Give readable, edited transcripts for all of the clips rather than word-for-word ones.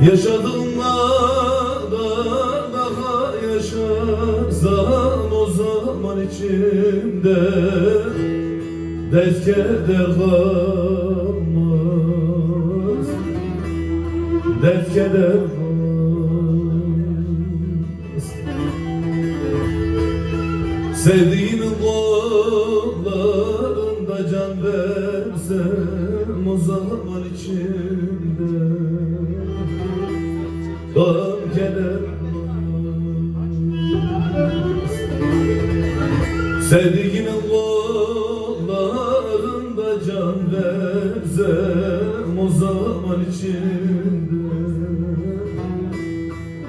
Yaşadığımda daha yaşarsam o zaman içimde dert keder kalmaz, dert keder kalmaz. Sevdiğimin kollarında can versem o zaman içimde gam keder kalmaz. Sevdiğimin kollarında can versem o zaman içimde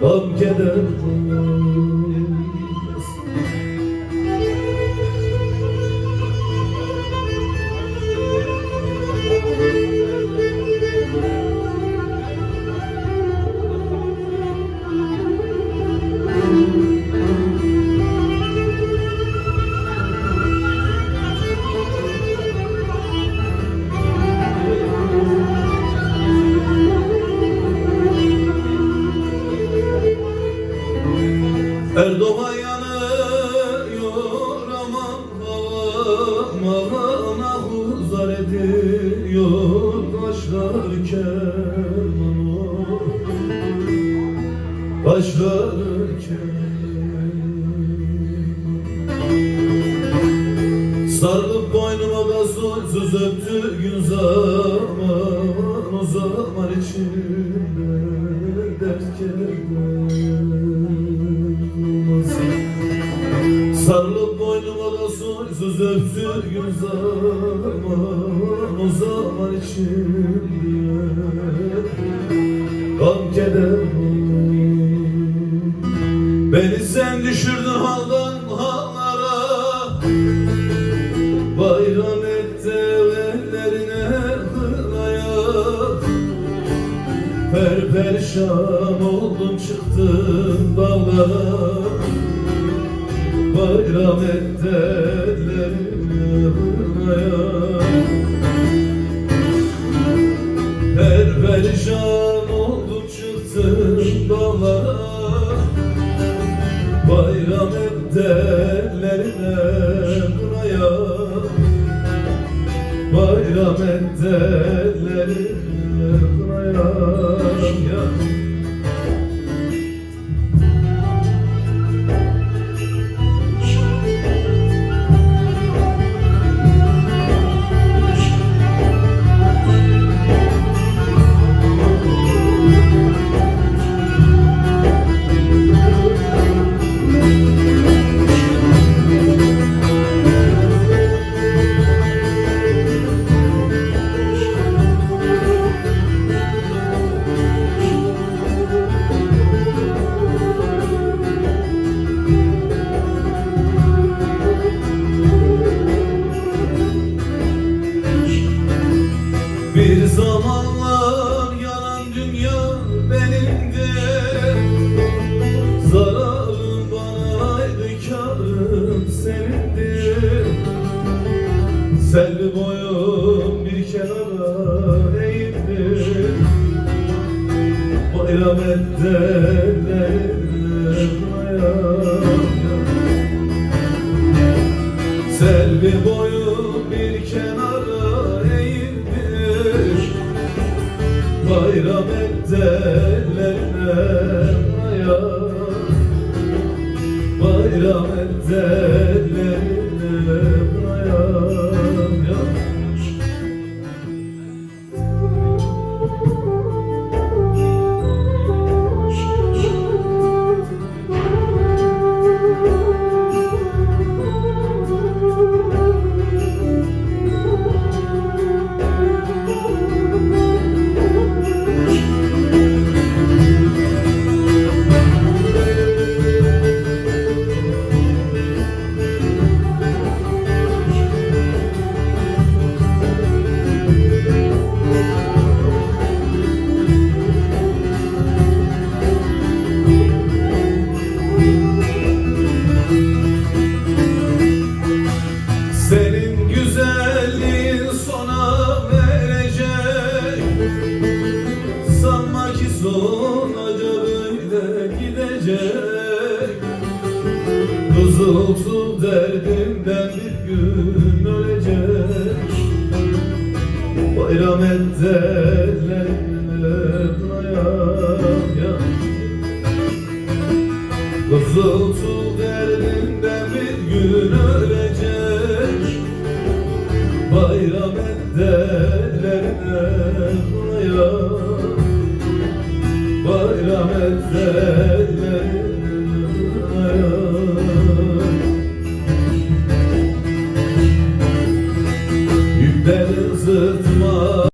gam keder kalmaz. Erdoğan yanıyor aman havana huzar ediyor kaşlar keman, kaşlar keman. Sarılıp boynuma gazozsuz öptü gün zaman, o zaman içimde dert kelmez. Sarılıp boynuma da soysuz öptü gün zaman, o zaman içimde gam keder kalmaz. Beni sen düşürdün haldan hallara, bayram etti ellerine kınaya. Perperişan oldum çıktım dağlara, bayram etti ellerine kınaya. Perperişan oldum çıktım dağlara, bayram etti ellerine kınaya. Bayram etti ellerine kınaya. Bir zamanlar yanan dünya benimdi, zararın banaydı, kârım senindi. Selvi boyum bir kenara eğildi, bayram etti ellerine kınaya. Selvi boyum bir kenara eğildi, bayram etti ellerine kınaya. Bayram etti ellerine kınaya. Bayram et derler ya. Kızıl tuğ derdinden bir gün ölecek. Bayram et derler ya. Bayram et derler ya. Yüklerin sırtıma